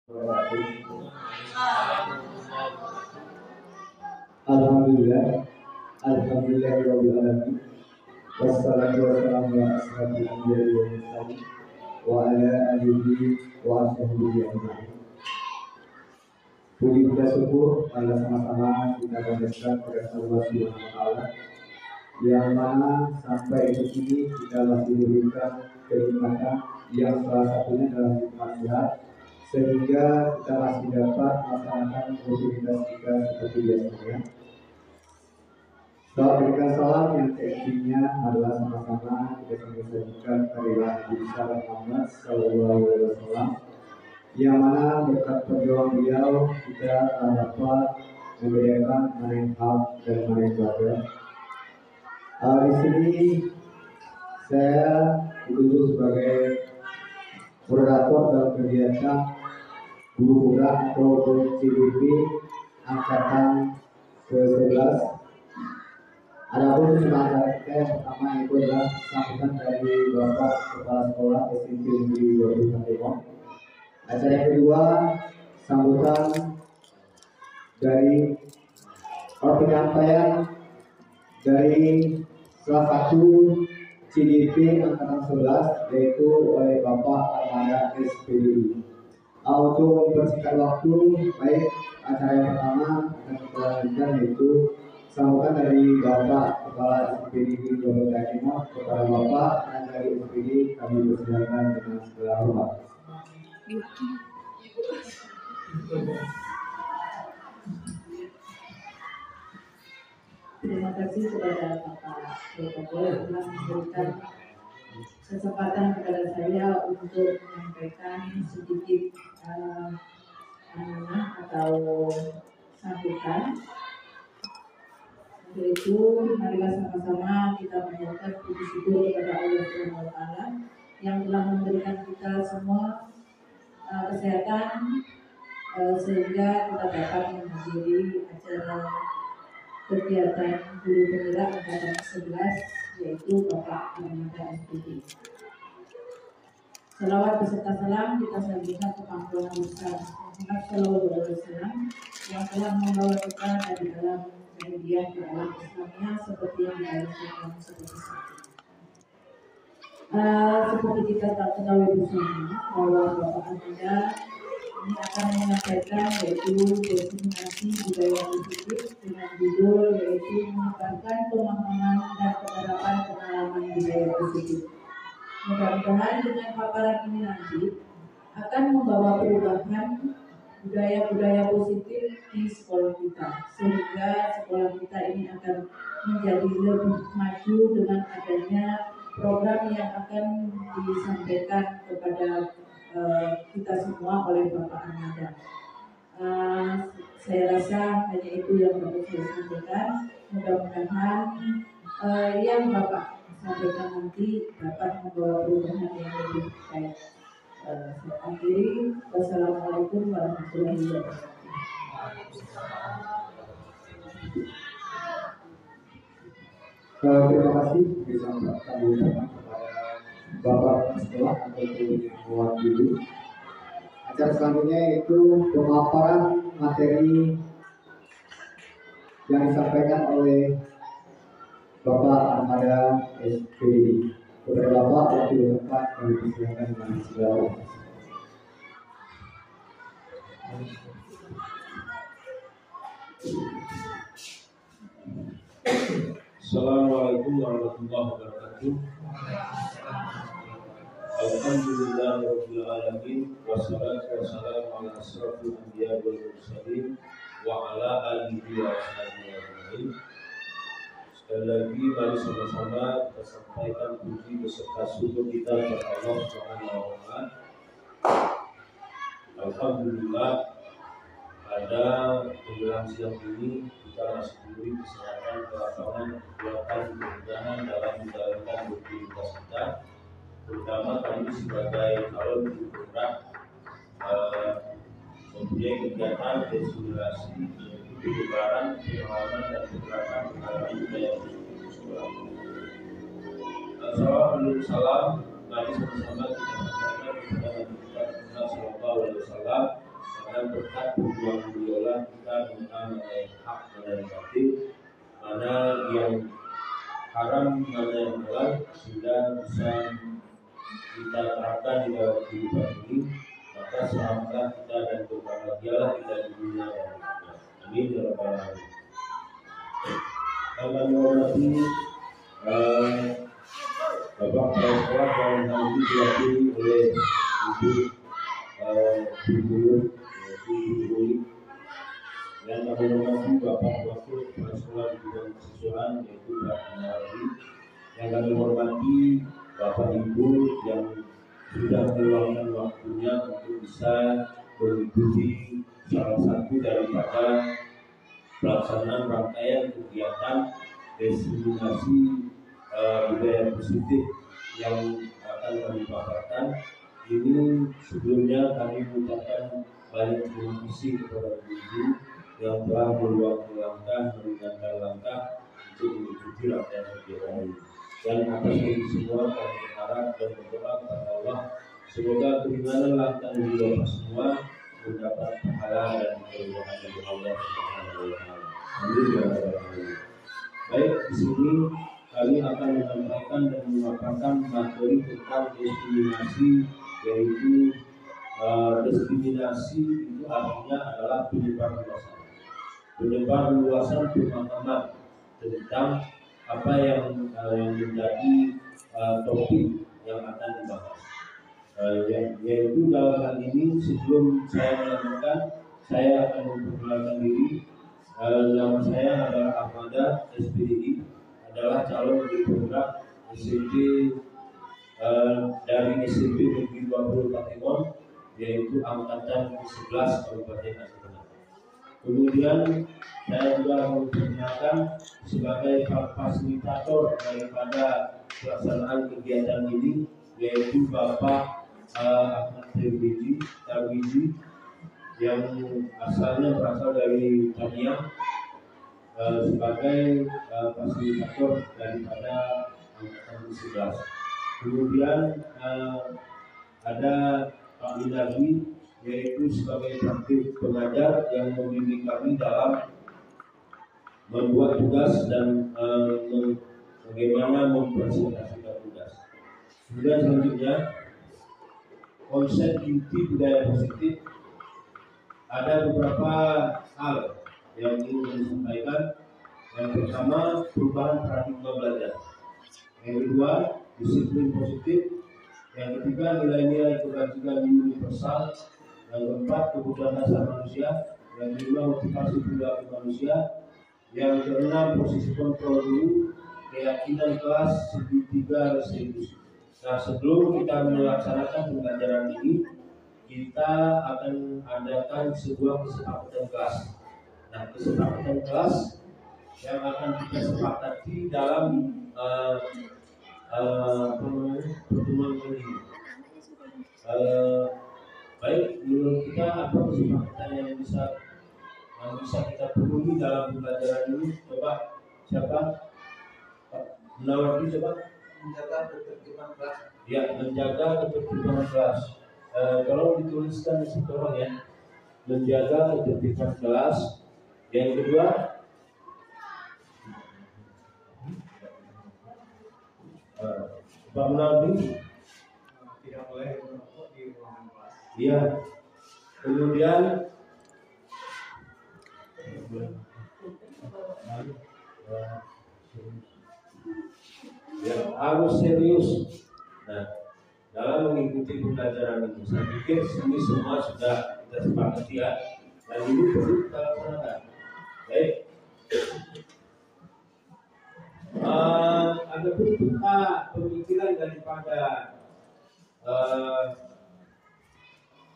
Alhamdulillah, Alhamdulillahirabbil alamin. Wassalatu wassalamu ala asyrofil anbiya'i wal mursalin wa ala alihi wa sahbihi ajma'in. Puji dan syukur pada sama-sama kita panjatkan kepada Allah Subhanahu wa taala yang mana sampai di sini kita masih diberikan kenikmatan yang salah satunya adalah nikmat sehat, sehingga kita masih dapat melaksanakan rutinitas kita seperti biasanya. Berikan salam yang keintinya adalah sama-sama kita sampaikan kepada Nabi Muhammad SAW, yang mana berkat perjuangan beliau kita dapat membedakan mana yang hak dan mana yang batil. Di sini saya ditunjuk sebagai moderator dalam kegiatan Guru Muda atau CDP angkatan ke-11. Adapun acara kita yang pertama itu adalah sambutan dari Bapak Kepala Sekolah SMP Negeri 20 Acara yang kedua sambutan dari penyampaian dari salah satu CDP angkatan 11 yaitu oleh Bapak Armada SPDI. Untuk mempersingkat waktu, baik acara yang pertama akan kita lanjutkan yaitu sambutan dari Bapak Kepala SPDI Jawa Timur kepada Bapak dan dari SPDI kami persilakan dengan segala hormat. Terima kasih kepada Bapak Protokol yang telah memberikan kesempatan kepada saya untuk menyampaikan sedikit atau sambutan. Yaitu marilah sama-sama kita mengucapkan puji syukur kepada Allah Subhanahu wa taala yang telah memberikan kita semua kesehatan sehingga kita dapat menghadiri acara kegiatan Guru Penggerak angkatan 11 yaitu Bapak Armada SPDI. Salawat beserta salam kita sampaikan ke panggilan besar Muhammad Sallallahu Alaihi Wasallam yang telah membawa kita dari dalam kemudian ke alam Islamnya seperti yang diajarkan seperti saat ini. Seperti kita ketahui bersama bahwa Bapak Armada ini akan menyampaikan yaitu destinasi budaya positif dengan judul yaitu menyebarkan pemahaman dan penerapan pengalaman budaya positif. Mudah-mudahan dengan paparan ini nanti akan membawa perubahan budaya-budaya positif di sekolah kita, sehingga sekolah kita ini akan menjadi lebih maju dengan adanya program yang akan disampaikan kepada kita semua oleh Bapak Armada. Saya rasa hanya itu yang dapat saya sampaikan. Mudah-mudahan yang Bapak sampaikan nanti dapat membawa perubahan yang lebih baik. Saya akhiri. Wassalamualaikum warahmatullahi wabarakatuh. Terima kasih bisa kami ucapkan kepada Bapak Sekolah atau mewakili. Acara selanjutnya yaitu pemaparan materi yang disampaikan oleh Bapak Armada SPDI. Kepada Bapak waktu depan kami persilakan dengan segala hormat. Assalamualaikum warahmatullahi wabarakatuh. Alhamdulillahirabbil alamin wassalatu wassalamu ala asyrofil anbiya'i wal mursalin wa ala alihi wa sahbihi ajma'in. Sekali lagi mari sama-sama kita sampaikan puji beserta syukur kita kepada Allah Subhanahu wa taala. Alhamdulillah pada menjelang siang ini kita masih diberi kesempatan kelapangan kekuatan kemudahan dalam menjalankan rutinitas kita, terutama kami sebagai calon guru penggerak mempunyai kegiatan destinasi yaitu penyebaran pengalaman dan penerapan pengalaman budaya di sekolah. Salam, mari sama-sama kita sampaikan kepada Nabi kita Sallallahu Alaihi Wasallam berkat perjuangan beliau kita mengenai hak mana yang batil, mana yang haram, mana yang halal, sehingga bisa kita terapkan di dalam kehidupan ini. Maka selamatlah kita dan berbahagialah kita di dunia dan di akhirat. Amin ya rabbal alamin. Kami menghormati Bapak Kepala Sekolah yang kali ini diwakili oleh Ibu Guru, dan kami menghormati Bapak Wakil Kepala Sekolah di bidang kesiswaan yaitu Pak Nardi, yang kami hormati Bapak Ibu yang sudah meluangkan waktunya untuk bisa mengikuti salah satu daripada pelaksanaan rangkaian kegiatan destinasi budaya positif yang akan kami paparkan. Ini sebelumnya kami mengucapkan banyak terima kasih kepada Ibu yang telah meluangkan langkah, meringankan langkah untuk mengikuti rangkaian kegiatan ini. Dan atas ini semua kami berharap dan berdoa kepada Allah, semoga keringanan langkah dari Bapak semua mendapat pahala dan keridhaan dari Allah Subhanahu wa Ta'ala. Amin ya rabbal alamin. Baik, di sini kami akan menyampaikan dan memaparkan materi tentang diskriminasi, yaitu diskriminasi itu artinya adalah penyebar luasan pemahaman tentang apa yang menjadi topik yang akan dibahas. Yaitu dalam hal ini, sebelum saya melanjutkan, saya akan memperkenalkan diri. Nama saya adalah Ahmada SPDI, adalah calon wali penggerak SMP dari SMP Negeri 20 Patimon, yaitu angkatan 11 Kabupaten Aceh Tengah. Kemudian saya juga memperkenalkan sebagai fasilitator daripada pelaksanaan kegiatan ini, yaitu Bapak Ahmad Tarwiji yang asalnya berasal dari Tamiang, sebagai fasilitator daripada angkatan 11. Kemudian ada Pak Minardi, yaitu sebagai praktik pengajar yang membimbing kami dalam membuat tugas dan bagaimana mempresentasikan tugas. Kemudian selanjutnya, konsep inti budaya positif, ada beberapa hal yang ingin disampaikan. Yang pertama, perubahan paradigma belajar. Yang kedua, disiplin positif. Yang ketiga, nilai-nilai kebajikan universal. Yang keempat, kebutuhan dasar manusia. Yang kelima, motivasi perilaku manusia. Yang keenam, posisi kontrol guru, keyakinan kelas, segitiga restribusi. Nah, sebelum kita melaksanakan pembelajaran ini, kita akan adakan sebuah kesepakatan kelas. Nah, kesepakatan kelas yang akan kita sepakati dalam pertemuan ini. Baik, menurut kita apa kesepakatan yang bisa kita penuhi dalam pembelajaran ini? Coba siapa? Menawarkan coba. Menjaga ketertiban kelas. Ya, menjaga ketertiban kelas. Kalau dituliskan di situ orang ya, menjaga ketertiban kelas. Yang kedua, Pak Munardi Tidak boleh merokok di ruangan kelas. iya. Kemudian ya, harus serius. Nah, dalam mengikuti pembelajaran ini, saya pikir ini semua sudah kita sepakati ya, dan ini perlu kita laksanakan. Baik. Ada beberapa pemikiran daripada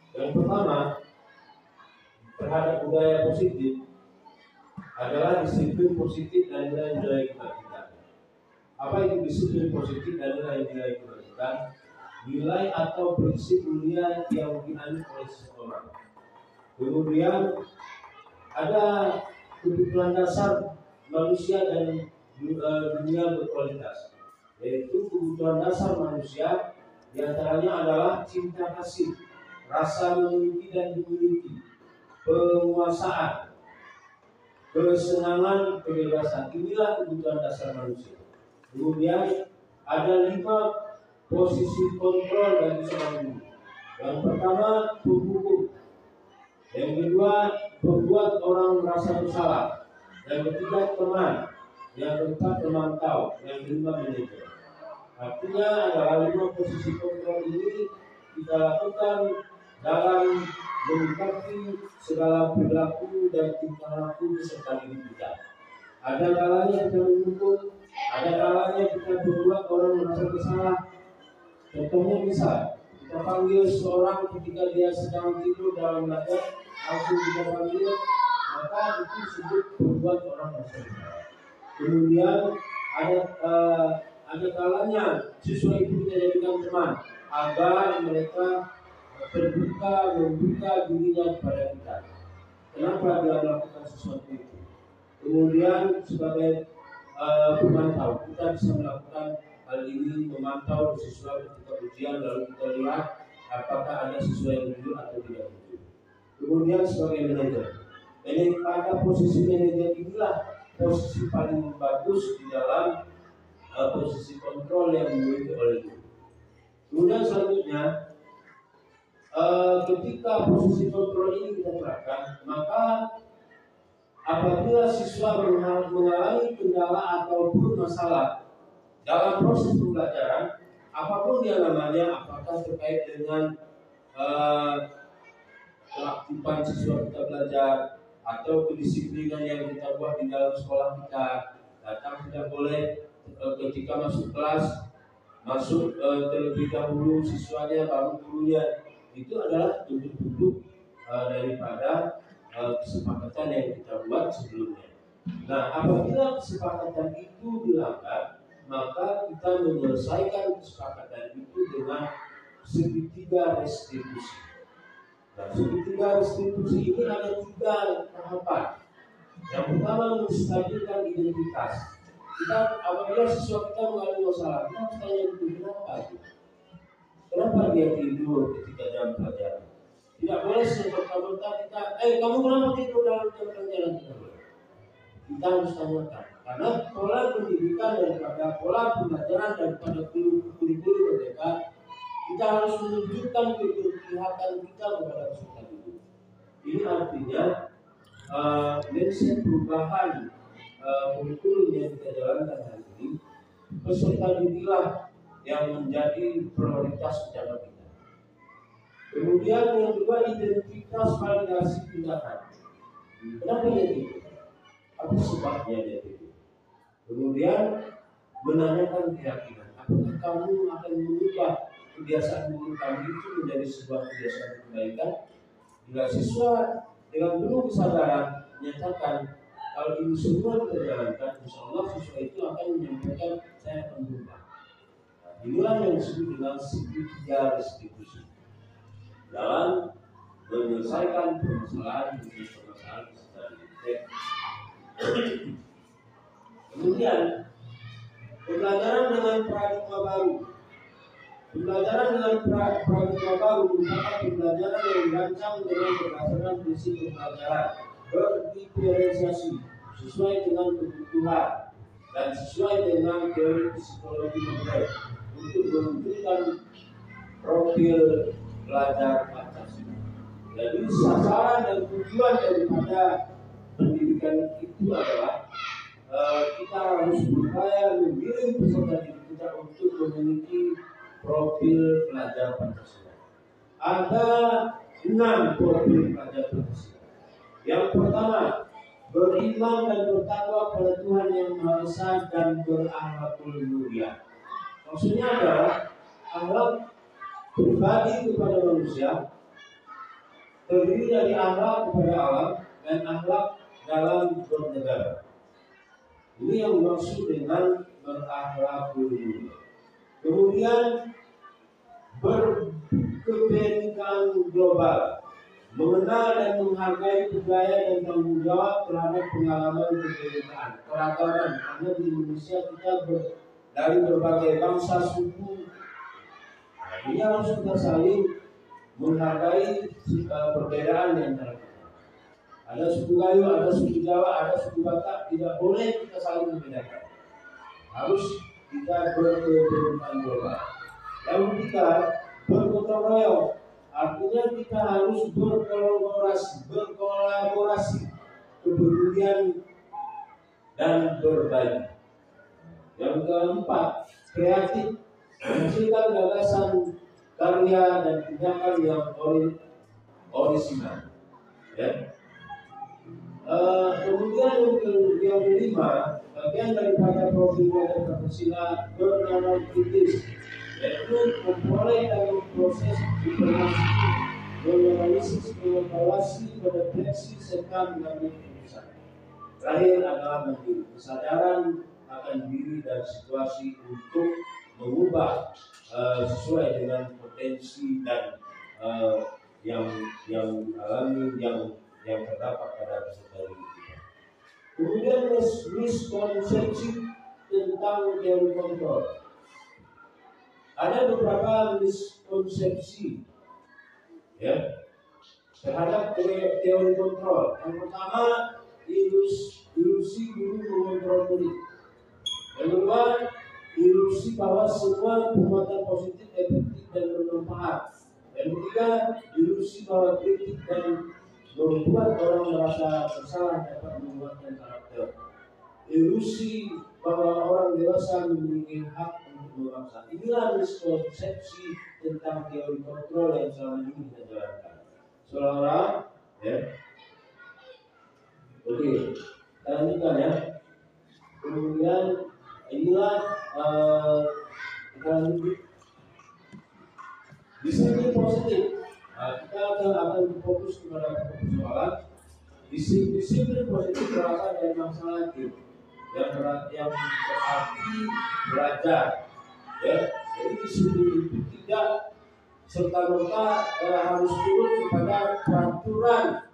yang pertama terhadap budaya positif adalah disiplin positif dan nilai-nilai kebajikan. Apa itu disiplin positif dan nilai-nilai kebajikan? Nilai atau prinsip mulia yang dianut oleh seseorang. Kemudian ada kebutuhan dasar manusia dan dunia berkualitas, yaitu kebutuhan dasar manusia diantaranya adalah cinta kasih, rasa memiliki dan dimiliki, penguasaan, kesenangan, kebebasan. Inilah kebutuhan dasar manusia. Kemudian ada 5 posisi kontrol bagi seorang guru. Yang pertama, penghukum. Yang kedua, membuat orang merasa bersalah. Yang ketiga, teman. Yang keempat, pemantau. Yang kelima, manajer. Artinya adalah 5 posisi kontrol ini kita lakukan dalam menyikapi segala perilaku dan tingkah laku beserta diri kita. Ada kalanya kita menghukum, ada kalanya kita membuat orang merasa bersalah. Contohnya misal, kita panggil seorang ketika dia sedang tidur dalam belajar, langsung kita panggil, maka itu disebut membuat orang merasa bersalah. Kemudian ada kalanya siswa itu kita jadikan teman agar mereka terbuka, membuka dirinya kepada kita. Kenapa dia melakukan sesuatu itu? Kemudian sebagai pemantau, kita bisa melakukan hal ini, memantau siswa ketika ujian, lalu kita lihat apakah ada siswa yang jujur atau tidak jujur. Kemudian sebagai manajer, ini pada posisi manajer inilah posisi paling bagus di dalam posisi kontrol yang dimiliki oleh guru. Kemudian selanjutnya, ketika posisi kontrol ini kita terapkan, maka apabila siswa mengalami kendala ataupun masalah dalam proses pembelajaran, apapun yang namanya, apakah terkait dengan keaktifan siswa kita belajar atau kedisiplinan yang kita buat di dalam sekolah kita, datang tidak boleh ketika masuk kelas, masuk terlebih dahulu siswanya baru gurunya. Itu adalah bentuk-bentuk daripada kesepakatan yang kita buat sebelumnya. Nah, apabila kesepakatan itu dilanggar, maka kita menyelesaikan kesepakatan itu dengan segitiga restitusi. Nah, segitiga restitusi ini ada 3 tahapan. Yang pertama, menstabilkan identitas. Kita apabila siswa kita mengalami masalah, kita harus tanya dulu kenapa itu. Kenapa dia tidur ketika jam pelajaran? Tidak boleh serta-merta kita, kamu kenapa tidur dalam jam pelajaran? Tidak boleh. Kita harus tanyakan, karena pola pendidikan daripada pola pembelajaran daripada kurikulum mereka, kita harus menunjukkan keberpihakan kita kepada peserta didik. Ini artinya mindset perubahan kurikulum yang kita jalankan hari ini, peserta didiklah yang menjadi prioritas utama kita. Kemudian yang kedua, identitas validasi tindakan. Kenapa dia gitu? Apa sebabnya dia gitu? Kemudian menanyakan keyakinan. Apakah kamu akan mengubah kebiasaan buruk kamu itu menjadi sebuah kebiasaan kebaikan? Jika siswa dengan penuh kesadaran menyatakan kalau ini semua kita jalankan, insya Allah siswa itu akan menyampaikan saya akan berubah. Nah, inilah yang disebut dengan segitiga restitusi dalam menyelesaikan permasalahan secara detail. Kemudian pembelajaran dengan paradigma baru. Pembelajaran dengan paradigma baru merupakan pembelajaran yang dirancang dengan berdasarkan prinsip pembelajaran berdiferensiasi sesuai dengan kebutuhan dan sesuai dengan teori psikologi modern untuk menunjukkan profil belajar Pancasila. Jadi sasaran dan tujuan daripada pendidikan itu adalah kita harus berupaya membimbing peserta didik kita untuk memiliki profil pelajar Pancasila. Ada 6 profil pelajar Pancasila. Yang pertama, beriman dan bertakwa pada Tuhan yang Maha Esa dan berakhlakul mulia. Maksudnya adalah akhlak pribadi kepada manusia terdiri dari akhlak kepada alam dan akhlak dalam bernegara. Ini yang dimaksud dengan berakhlakul mulia. Kemudian berkepentingan global, mengenal dan menghargai budaya dan tanggung jawab terhadap pengalaman kebinekaan, keragaman. Karena di Indonesia kita dari berbagai bangsa suku. Ini harus kita saling menghargai perbedaan yang ada. Ada suku Gayo, ada suku Jawa, ada suku Batak, tidak boleh kita saling membedakan. Harus kita berketuhanan global. Yang ketiga, bergotong royong. Artinya kita harus berkolaborasi, kepedulian dan berbagi. Yang keempat, kreatif, menghasilkan gagasan, karya dan tindakan yang orisinal. Ya. Kemudian yang kelima, bagian daripada profil Pancasila bernama kritis, yaitu memperoleh dan memproses informasi, menganalisis, mengevaluasi, merefleksi serta mengambil keputusan. Terakhir adalah mandiri, kesadaran akan diri dan situasi untuk mengubah sesuai dengan potensi dan yang alami yang terdapat pada peserta didik kita. Kemudian miskonsepsi tentang teori kontrol. Ada beberapa miskonsepsi ya terhadap teori kontrol. Yang pertama, ilusi guru mengontrol murid. Yang kedua, ilusi bahwa semua perbuatan positif efektif dan bermanfaat. Yang ketiga, ilusi bahwa kritik dan membuat orang merasa bersalah dapat menguatkan karakter. Ilusi bahwa orang dewasa memiliki hak untuk memaksa. Inilah miskonsepsi tentang teori kontrol yang selama ini kita jalankan. Seolah-olah, ya. Oke, kita lanjutkan ya. Kemudian inilah kita lanjut. Disiplin positif. Kita akan fokus kepada persoalan disiplin positif berasal dari masalah itu yang berarti belajar. Ya, jadi disiplin itu tidak serta-merta harus turun kepada peraturan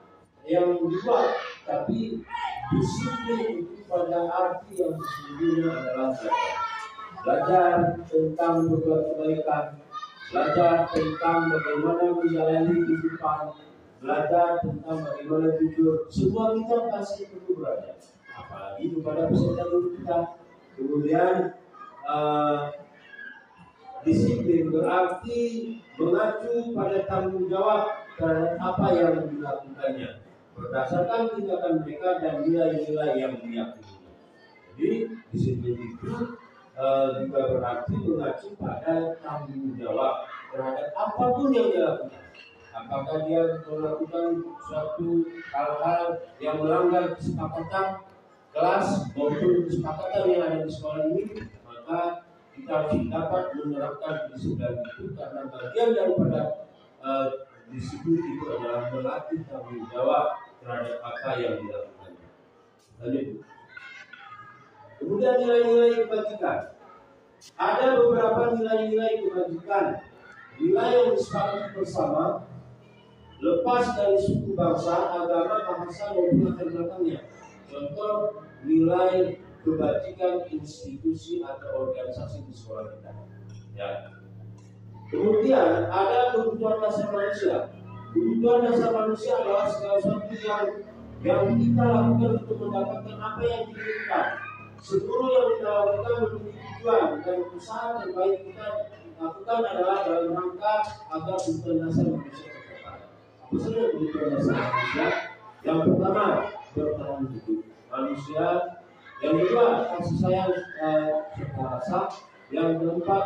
yang dibuat, tapi disiplin itu pada arti yang sesungguhnya adalah belajar tentang berbuat kebaikan, belajar tentang bagaimana menjalani kehidupan, belajar tentang bagaimana jujur. Semua kita pasti perlu belajar, apalagi kepada peserta didik kita. Kemudian disiplin berarti mengacu pada tanggung jawab terhadap apa yang dilakukannya berdasarkan tindakan mereka dan nilai-nilai yang diyakini. Jadi disiplin itu juga berarti mengacu pada tanggung jawab terhadap apapun yang dia lakukan. Apakah dia melakukan suatu hal-hal yang melanggar kesepakatan kelas maupun kesepakatan yang ada di sekolah ini, maka kita harus dapat menerapkan disiplin itu karena bagian daripada disiplin itu adalah melatih tanggung jawab terhadap apa yang dilakukannya. Lanjut. Kemudian nilai-nilai kebajikan. Ada beberapa nilai-nilai kebajikan, nilai yang disepakati bersama, lepas dari suku bangsa, agama, bahasa maupun latar belakangnya. Contoh nilai kebajikan institusi atau organisasi di sekolah kita. Ya. Kemudian ada kebutuhan dasar manusia. Kebutuhan dasar manusia adalah segala sesuatu yang kita lakukan untuk mendapatkan apa yang diinginkan. Seluruh yang kita lakukan memiliki tujuan dan usaha terbaik kita lakukan adalah dalam rangka agar kebutuhan dasar manusia tercapai. Apa saja kebutuhan dasar manusia? Yang pertama, bertahan hidup manusia. Yang kedua, kasih sayang serta rasa. Yang keempat,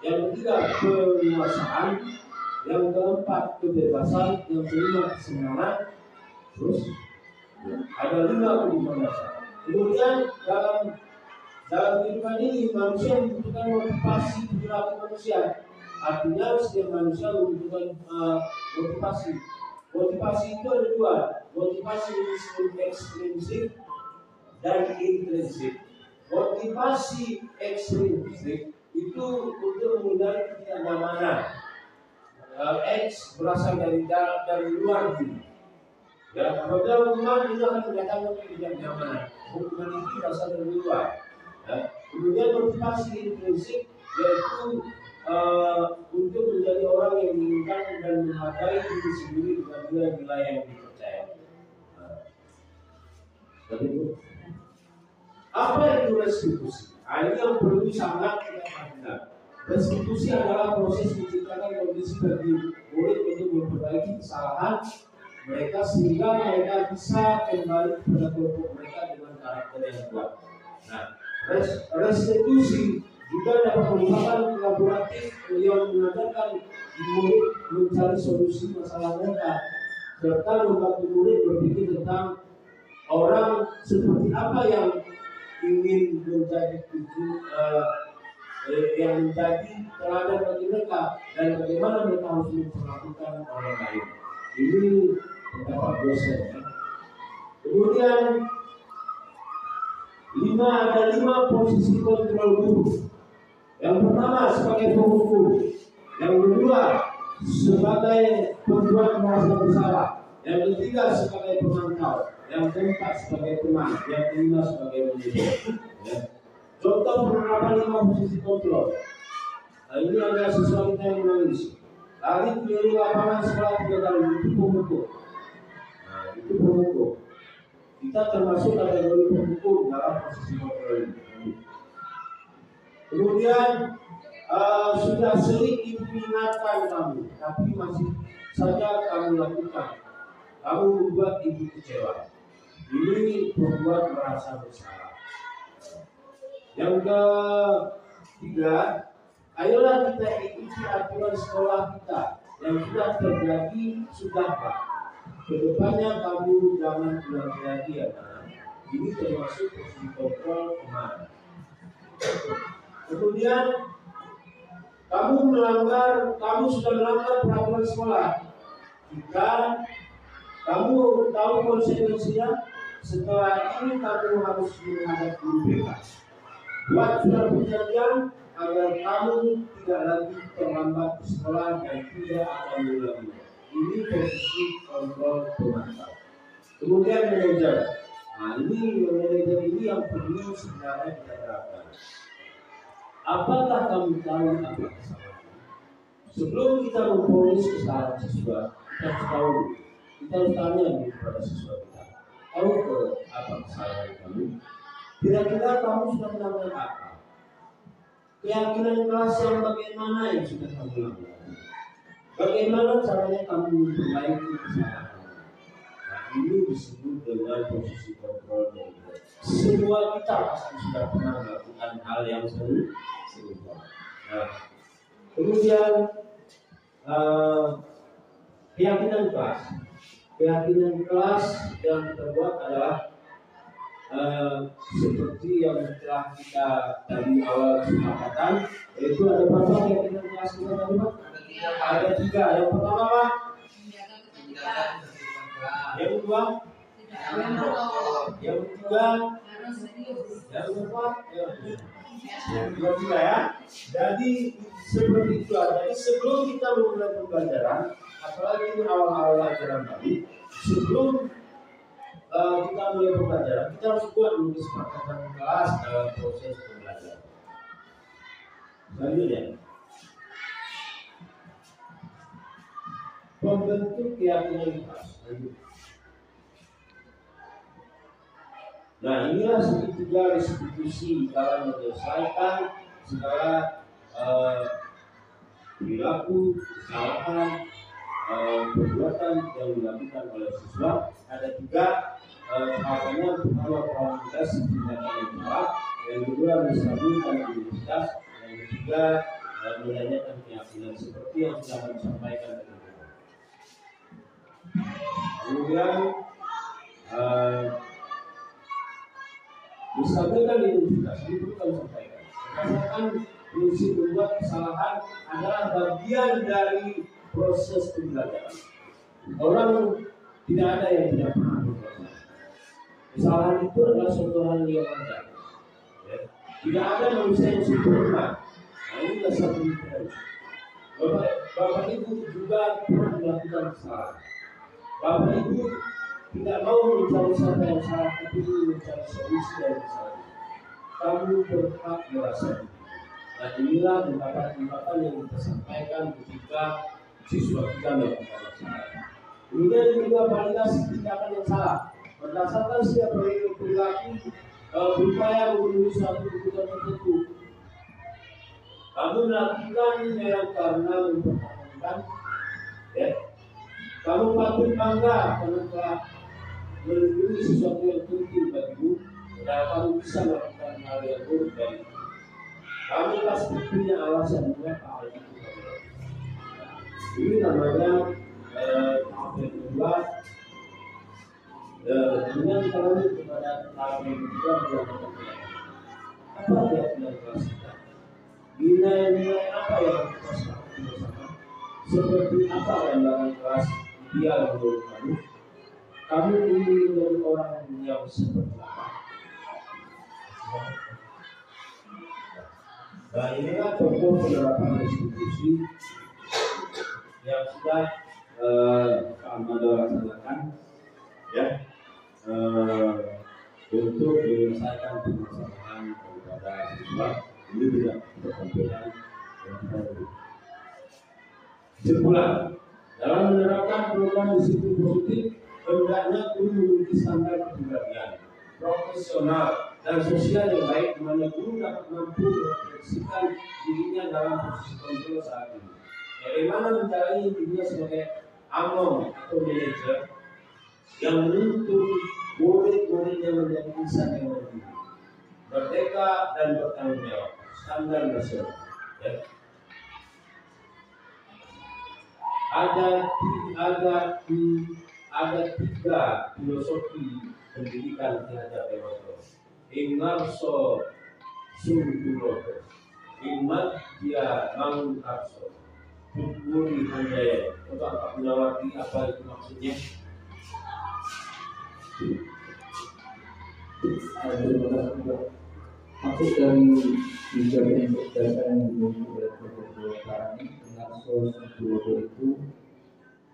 yang ketiga, penguasaan. Yang keempat, kebebasan. Yang kelima, kesenangan. Terus ada 5 kebutuhan dasar. Kemudian dalam kehidupan ini manusia membutuhkan motivasi perilaku manusia. Artinya setiap manusia membutuhkan motivasi. Motivasi itu ada 2, motivasi ekstrinsik dan intrinsik. Motivasi ekstrinsik itu untuk menghindari ketidaknyamanan. X berasal dari luar diri. Ya, apabila hukuman itu akan mendatangkan ketidaknyamanan. Hukuman itu berasal dari luar. Ya. Kemudian motivasi intrinsik yaitu untuk menjadi orang yang menginginkan dan menghargai diri sendiri dengan nilai-nilai yang dipercaya. Dan itu apa itu restitusi? Ini yang perlu sangat kita perhatikan. Restitusi adalah proses menciptakan kondisi bagi murid untuk memperbaiki kesalahan mereka sehingga mereka bisa kembali kepada kelompok mereka dengan karakter yang kuat. Nah, restitusi juga dapat merupakan kolaboratif yang mengajarkan murid mencari solusi masalah mereka serta membantu murid berpikir tentang orang seperti apa yang ingin menjadi yang menjadi teladan bagi mereka dan bagaimana mereka harus memperlakukan orang lain. Ini pendapat dosen. Ya. Kemudian ada lima posisi kontrol guru. Yang pertama sebagai penghukum, yang kedua sebagai pembuat merasa bersalah, yang ketiga sebagai pemantau, yang keempat sebagai teman, yang kelima sebagai manajer. Ya. Contoh penerapan 5 posisi kontrol. Nah, ini adalah siswa kita yang menangis. Lari keliling lapangan sekolah 3 kali, itu pemukul. Nah, itu pemukul. Kita termasuk kategori pemukul dalam posisi kontrol ini. Kemudian sudah sering diperingatkan kamu, tapi masih saja kamu lakukan. Kamu membuat ibu kecewa. Ini membuat merasa bersalah. Yang ketiga, ayolah kita ikuti aturan sekolah kita yang sudah terjadi Pak. Kedepannya kamu jangan ulang lagi ya. Ini termasuk posisi kontrol kemarin. Kemudian kamu sudah melanggar peraturan sekolah. Jika kamu tahu konsekuensinya, setelah ini kamu harus menghadap guru BK. Buat surat perjanjian agar kamu tidak lagi terlambat ke sekolah dan tidak akan mengulangi. Ini posisi kontrol pemantau. Kemudian manajer. Nah, ini manajer ini yang perlu sebenarnya kita terapkan. Apakah kamu tahu apa kesalahan? Sebelum kita memponis kesalahan siswa, kita harus tahu. Kita harus tanya kepada siswa kita. Tahu apa kesalahan kamu? Kira-kira kamu sudah melakukan apa? Keyakinan kelas yang bagaimana yang sudah kamu lakukan? Bagaimana caranya kamu memperbaiki kesalahan? Nah, ini disebut dengan posisi kontrol manager. Semua kita pasti sudah pernah melakukan hal yang serupa. Nah, kemudian keyakinan kelas. Keyakinan kelas yang kita buat adalah seperti yang telah kita dari awal kesepakatan, yaitu ada berapa keyakinan kelas kita tadi Pak? Ada 3. Yang pertama Pak? Yang kedua? Yang ketiga? Yang keempat? Yang ketiga ya. Jadi seperti itu. Jadi sebelum kita memulai pembelajaran, apalagi ini awal-awal ajaran baru, sebelum kita mulai pembelajaran, kita harus buat dulu kesepakatan kelas dalam proses pembelajaran. Selanjutnya, pembentuk keyakinan kelas. Nah, inilah segitiga restitusi dalam menyelesaikan segala perilaku, kesalahan, perbuatan yang dilakukan oleh siswa. Ada 3 tahapannya. Pertama, komunikasi tindakan yang salah, yang kedua menstabilkan identitas, yang ketiga menanyakan keyakinan seperti yang sudah kami sampaikan tadi. Kemudian menstabilkan identitas ini perlu kami sampaikan. Berdasarkan prinsip membuat kesalahan adalah bagian dari proses pembelajaran. Orang tidak ada yang tidak pernah berbuat. Kesalahan itu adalah suatu hal yang wajar. Ya. Tidak ada manusia yang sempurna. Nah, ini adalah satu hal. Bapak Ibu juga pernah melakukan kesalahan. Bapak Ibu tidak mau mencari siapa yang salah, tapi mencari solusi dari kesalahan. Kamu berhak merasa. Nah, inilah ungkapan-ungkapan yang kita sampaikan ketika siswa kita melakukan kesalahan. Kemudian juga validasi tindakan yang salah. berdasarkan setiap perilaku berupaya memenuhi suatu kebutuhan tertentu. Kamu melakukannya karena mempertahankan, ya. Kamu patut bangga karena telah melindungi sesuatu yang penting bagimu, dan kamu bisa melakukan hal yang buruk dari itu. Kamu pasti punya alasan mengapa hal itu terjadi. Ini namanya tahap yang kedua. Dengan kami kepada tahap yang kedua melakukan apa yang kita lakukan. Nilai-nilai apa yang kita sepakati bersama? Seperti apa gambaran kelas ideal menurut kamu? Kamu ingin menjadi orang yang seperti apa? Nah, inilah contoh penerapan restitusi yang sudah Pak Amado laksanakan, ya, untuk menyelesaikan permasalahan daripada siswa. Ini tidak berkepentingan yang kita beri. Kesimpulan, dalam menerapkan program disiplin positif, hendaknya guru memiliki standar kepribadian profesional dan sosial yang baik, di mana guru dapat mampu merefleksikan dirinya dalam posisi kontrol saat ini. Bagaimana menjalani dirinya sebagai among atau manajer yang menuntun murid-muridnya menjadi insan yang mandiri, merdeka dan bertanggung jawab, standar nasional. Ya. Ada tiga filosofi pendidikan terhadap dewasa. Ingarso sungguh iman dia mangkarso Tuturi handaya. Coba Pak Gunawati, apa itu maksudnya? Maksud dari tiga prinsip dasar yang dimiliki oleh Prof. Parani, Ingarso Sungguh itu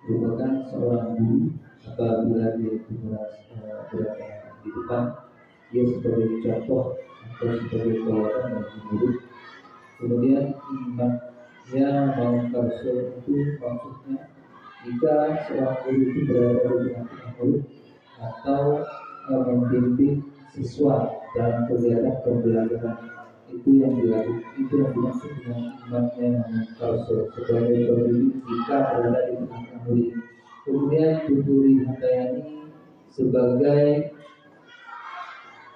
merupakan seorang guru. Apabila dia berada di depan, dia sebagai contoh atau sebagai tauladan bagi murid. Kemudian imannya mangkarso itu maksudnya jika seorang guru itu berada di tengah-tengah murid atau membimbing siswa dalam kegiatan pembelajaran, itu yang dimaksud dengan imannya mangkarso sebagai pembimbing jika berada di tengah-tengah murid. Kemudian Tuturi Handayani sebagai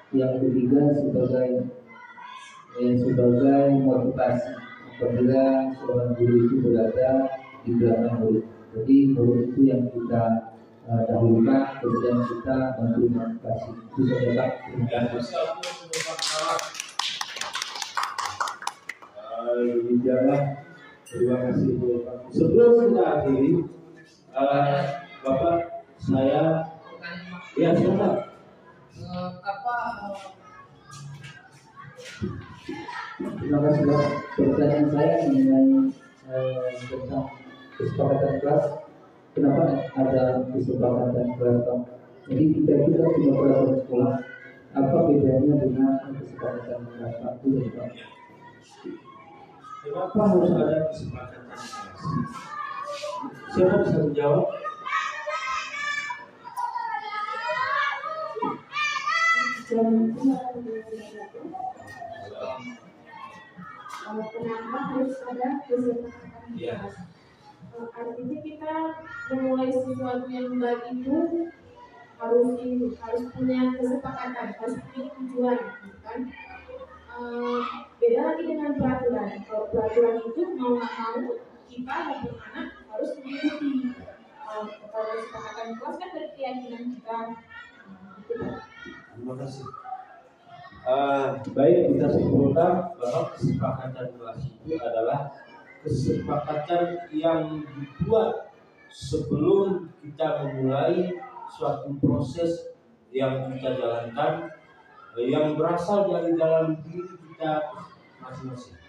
yang ketiga sebagai motivasi apabila seorang guru itu berada di belakang murid. Jadi murid itu yang kita dahulukan, kemudian kita bantu motivasi. Itu saja Pak. Terima kasih Pak. Sebelum kita akhiri, Bapak, saya ya silakan. Terima kasih Pak. Pertanyaan saya mengenai tentang kesepakatan kelas. Kenapa ada kesepakatan kelas Pak? Jadi kita kan sudah berada di sekolah. Apa bedanya dengan kesepakatan kelas Pak? Itu Pak. Kenapa harus ada kesepakatan kelas? Siapa bisa menjawab? Kenapa harus ada kesepakatan kelas? Artinya kita memulai sesuatu yang baik itu harus punya kesepakatan, harus punya tujuan, kan? Beda lagi dengan peraturan. Kalau peraturan itu mau nggak mau kita dan anak harus mengikuti. Kalau kesepakatan kelas kan dari keyakinan kita. Terima kasih. Baik, kita simpulkan bahwa kesepakatan kelas itu adalah kesepakatan yang dibuat sebelum kita memulai suatu proses yang kita jalankan, yang berasal dari dalam diri kita masing-masing,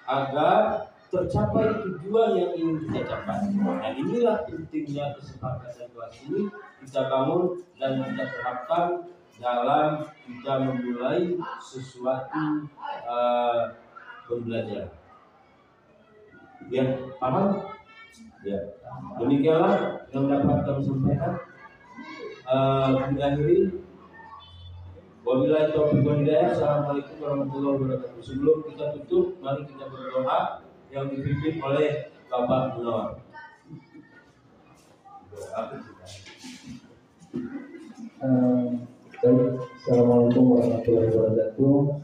agar tercapai tujuan yang ingin kita capai. Dan inilah pentingnya kesepakatan kelas ini kita bangun dan kita terapkan dalam kita memulai sesuatu pembelajaran. Ya, paham? Ya, demikianlah yang dapat kami sampaikan. Diakhiri. Wabillahi taufiq wal hidayah. Assalamualaikum warahmatullahi wabarakatuh. Sebelum kita tutup, mari kita berdoa yang dipimpin oleh Bapak Munawar. Assalamualaikum warahmatullahi wabarakatuh.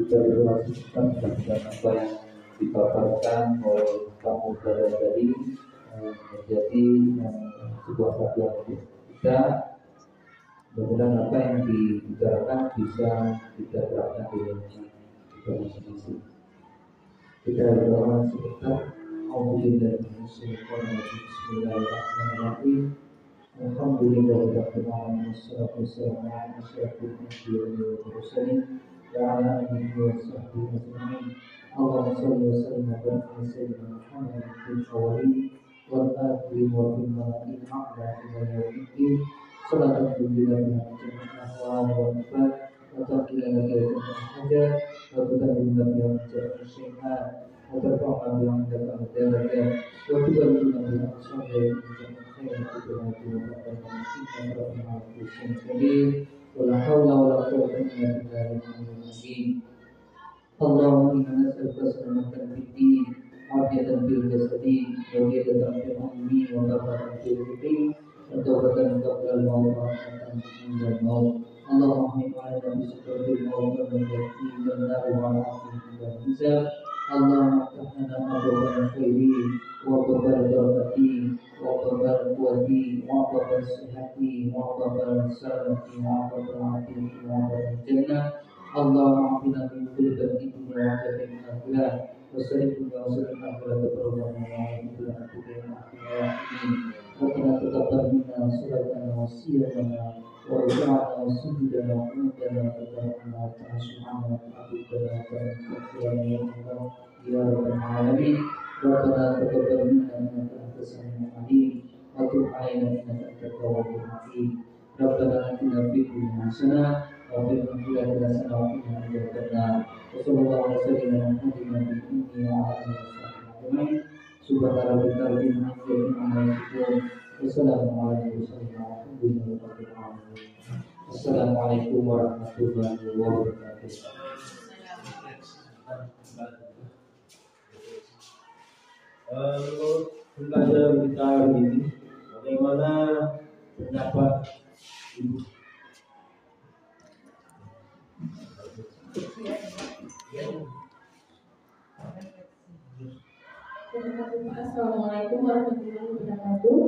Kita berdoa dengan apa yang dipaparkan oleh Pak Murtada tadi menjadi sebuah kajian untuk kita. Mudah-mudahan apa yang dibicarakan bisa kita terapkan di kita masing-masing. Kita berdoa sebentar. Bismillahirrahmanirrahim. Alhamdulillahirabbil alamin wassalatu wassalamu ala asyrofil anbiya'i wal mursalin wa ala alihi wa sahbihi ajma'in. Allahumma shalli wa sallim wa barik ala sayyidina Muhammadin fil awwalin wal akhirin wa fil malaa'il a'la ila yaumiddin. Salatan billahi min jami'il ahwal wal afat wa taqilana kaitan hajat wa tuqaddimu billahi min jami'il syai'at wa tarfa'na billahi min darajat wa tuqaddimu billahi min syai'in Allahumma inna nas'aluka salamatan fid din, afiyatan fil jasadi, wa ziyadatan fil ilmi, wa barokatan fil rizqi, wa tawbatan qabla al-maut wa rahmatan 'inda al-maut. Allahumma inna bismillahi wa Allahumma aftahna abwaabal khairi wa abwaabal barakati wa abwaabal quwwati wa abwaabal sihhati wa abwaabal salamati wa abwaabal afiyati wa abwaabal jannah. Allahumma atina min kulli dhanbin wa atina min akhirah wa sallim wa sallim ala rasulillah Rabbana taqabbal minna salatana wa siyamana wa ruk'ana wa sujudana wa qunutana wa tabarrukna wa ta'asubhana wa ta'abudana wa ya rabbal alamin. Rabbana taqabbal minna innaka antas samiul alim wa tub 'alaina innaka antat tawwabur rahim. Rabbana atina fid dunya hasanah wa fil akhirati hasanah wa qina adzabannar. Wa sallallahu alaihi wa sallam wa ala alihi subhana rabbika rabbil izzati amma yasifun wa salamun ala al-mursalin walhamdulillahi rabbil alamin. Assalamualaikum warahmatullahi wabarakatuh. Pelajaran kita hari ini, bagaimana pendapat Ibu? Assalamualaikum warahmatullahi wabarakatuh.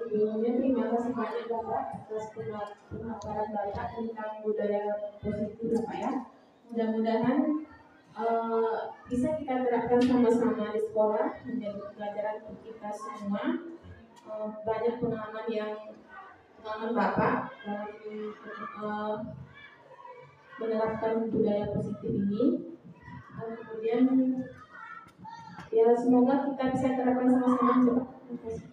Sebelumnya terima kasih banyak Bapak atas pemaparan Bapak tentang budaya positif Bapak ya. Mudah-mudahan bisa kita terapkan sama-sama di sekolah menjadi pelajaran untuk kita semua. Banyak pengalaman Bapak dalam menerapkan budaya positif ini. Kemudian ya semoga kita bisa terapkan sama-sama. Terima kasih.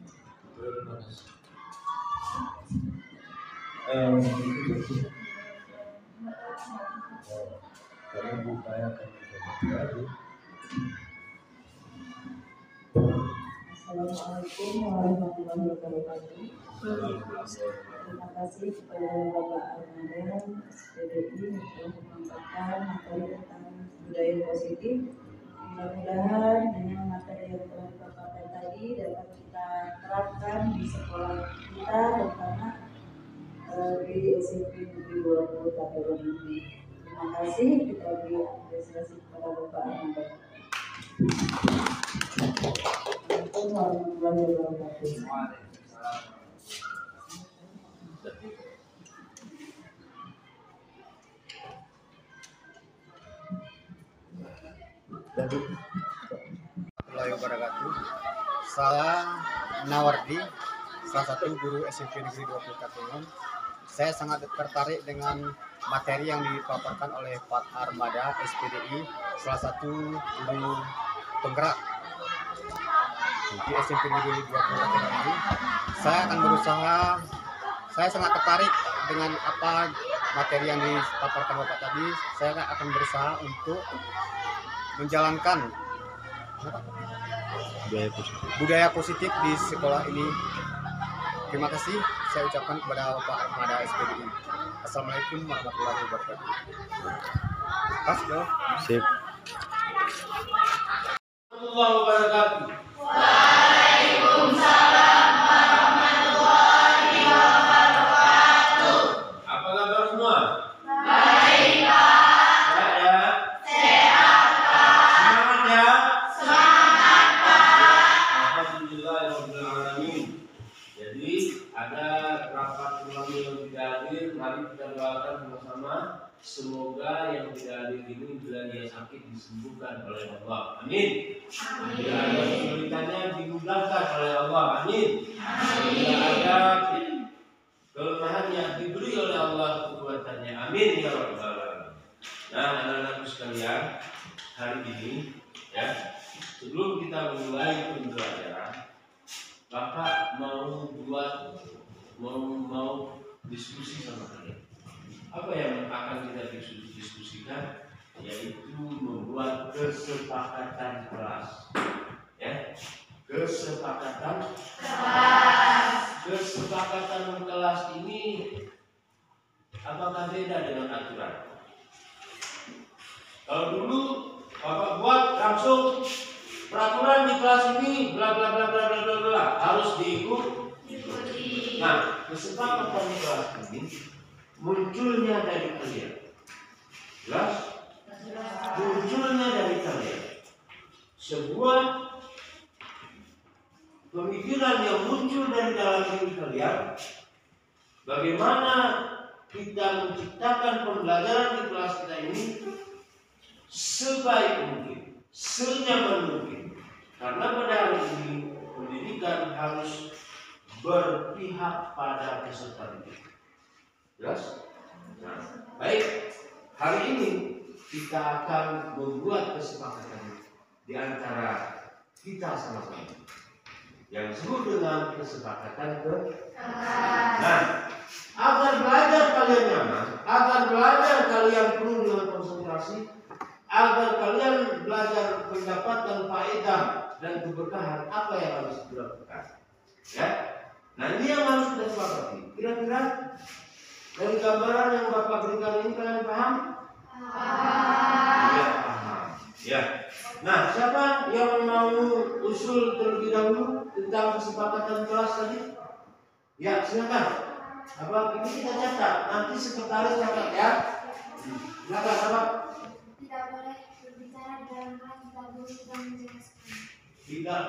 Assalamualaikum warahmatullahi wabarakatuh. Terima kasih kepada Bapak Armada PDI untuk mengangkat materi tentang budaya positif. Mudah-mudahan dengan materi yang telah dipaparkan tadi dapat kita terapkan di sekolah kita, terutama di SMP Negeri 20 Tabanan ini. Terima kasih, kita beri apresiasi kepada Bapak Armada. Assalamualaikum warahmatullahi wabarakatuh. Warahmatullahi wabarakatuh. Saya Nawardi, salah satu guru SMP Negeri 20 Katingan. Saya sangat tertarik dengan materi yang dipaparkan oleh Pak Armada SPDI, salah satu guru penggerak di SMP Negeri 20 Katingan ini. Saya akan berusaha, saya sangat tertarik dengan apa materi yang dipaparkan Bapak tadi. Saya akan berusaha untuk menjalankan budaya positif di sekolah ini. Terima kasih saya ucapkan kepada Bapak Armada SPDI. Assalamualaikum warahmatullahi wabarakatuh. Pas dong. Sip. Warahmatullahi wabarakatuh. Apa kabar semua? Baik, Pak. Sehat ya? Semangat ya? Semangat, Pak. Alhamdulillahirabbil alamin. Jadi ada rapat keluarga yang tidak hadir, mari kita doakan sama-sama semoga yang tidak hadir ini bila dia sakit disembuhkan oleh Allah. Amin. Bila ada kesulitannya dimudahkan oleh Allah. Amin. Bila ada kelemahannya diberi oleh Allah kekuatannya. Amin ya rabbal alamin. Nah, anak-anakku sekalian, hari ini ya, sebelum kita memulai pembelajaran, Bapak mau diskusi sama kalian. Apa yang akan kita diskusikan? Yaitu membuat kesepakatan kelas. Ya, kesepakatan kelas. Kesepakatan kelas ini apakah beda dengan aturan? Kalau dulu Bapak buat langsung peraturan di kelas ini bla bla bla bla bla bla bla harus diikuti. Nah, kesepakatan di kelas ini munculnya dari kalian. Jelas? Munculnya dari kalian. Sebuah pemikiran yang muncul dari dalam diri kalian. Bagaimana kita menciptakan pembelajaran di kelas kita ini sebaik mungkin, senyaman mungkin. Karena pada hari ini pendidikan harus berpihak pada peserta didik. Jelas? Nah, baik. Hari ini kita akan membuat kesepakatan di antara kita sama-sama yang disebut dengan kesepakatan kelas. Nah, agar belajar kalian nyaman, agar belajar kalian penuh dengan konsentrasi, agar kalian belajar mendapatkan faedah dan keberkahan, apa yang harus dilakukan? Ya. Nah, ini yang harus kita sepakati. Kira-kira dari gambaran yang Bapak berikan ini kalian paham? Ya, paham. Ya. Nah, siapa yang mau usul terlebih dahulu tentang kesepakatan kelas tadi? Ya, silakan. Apa ini kita catat? Nanti sekretaris catat ya. Silakan, Bapak. Tidak boleh berbicara di dalam kelas jika guru sudah menjelaskan. Tidak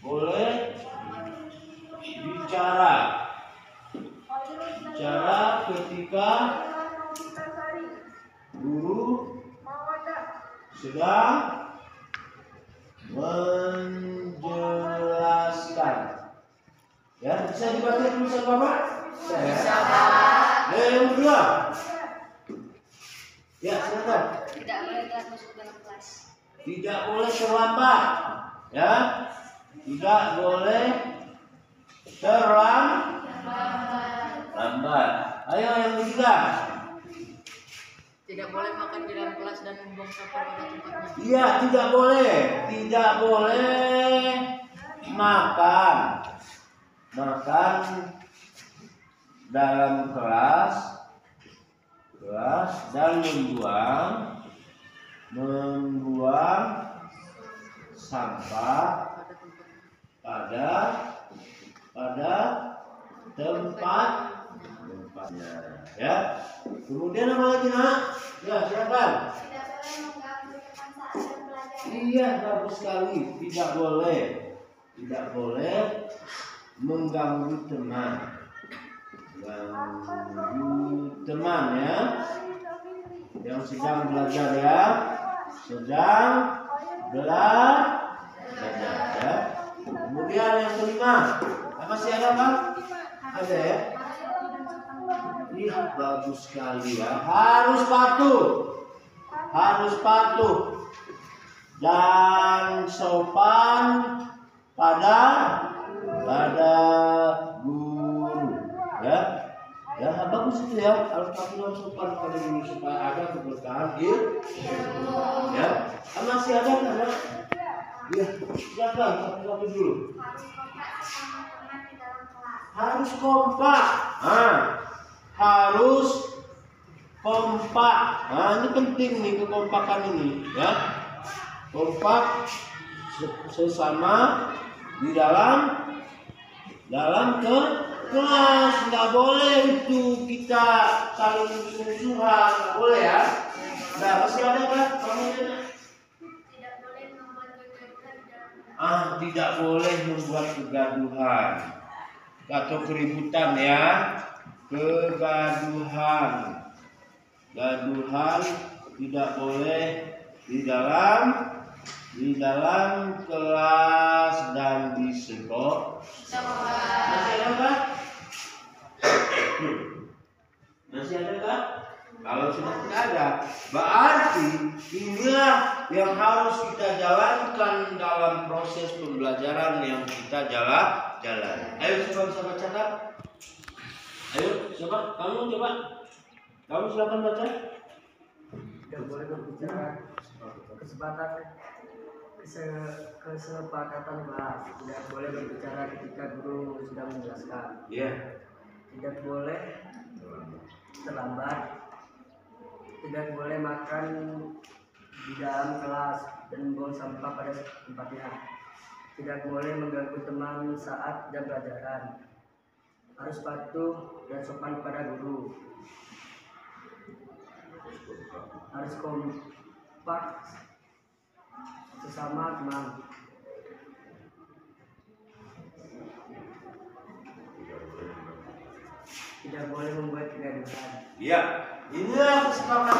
boleh bicara ketika guru sedang menjelaskan. Ya, bisa dibaca tulisan Bapak? Bisa, Pak. Yang kedua. Ya, silakan. Tidak boleh telat masuk dalam kelas. Tidak boleh terlambat. Ya. Tidak boleh terlambat. Ayo yang ketiga. Tidak boleh makan di dalam kelas dan membuang sampah pada tempatnya. Iya, tidak boleh. Tidak boleh makan dalam kelas dan membuang sampah pada tempatnya. Ya. Kemudian apa lagi, Nak? Ya, silakan. Tidak boleh mengganggu teman saat belajar. Iya, bagus sekali. Tidak boleh mengganggu teman. Ya. Yang sedang belajar ya. Sedang belajar ya. Kemudian yang kelima, masih ada Pak? Ada ya? Iya, bagus sekali ya. Harus patuh dan sopan pada guru ya. Ya, bagus itu ya. Harus aturan sopan pada diri supaya ada keberkahan ya. Masih ada kan? Ya, silakan satu-satu dulu. Harus kompak. Harus kompak. Ini penting nih kekompakan ini ya. Kompak sesama di dalam kelas. Nggak boleh itu kita saling musuhan, nggak boleh ya. Nah, masih ada kan? Tidak boleh membuat kegaduhan atau keributan ya. Gaduhan tidak boleh di dalam kelas dan di sekolah. Masih ada kan? Masih ada kan? Kalau sudah tidak ada, berarti inilah yang harus kita jalankan dalam proses pembelajaran yang kita jalan. Ayo coba bisa bacakan. Ayo coba, kamu coba. Kamu silakan baca. Tidak boleh berbicara kesepakatan kelas. Tidak boleh berbicara ketika guru sedang menjelaskan. Iya. Tidak boleh terlambat. Tidak boleh makan di dalam kelas dan membuang sampah pada tempatnya. Tidak boleh mengganggu teman saat jam pelajaran. Harus patuh dan sopan pada guru. Harus kompak sesama teman. Tidak boleh membuat kegaduhan. Iya, inilah kesepakatan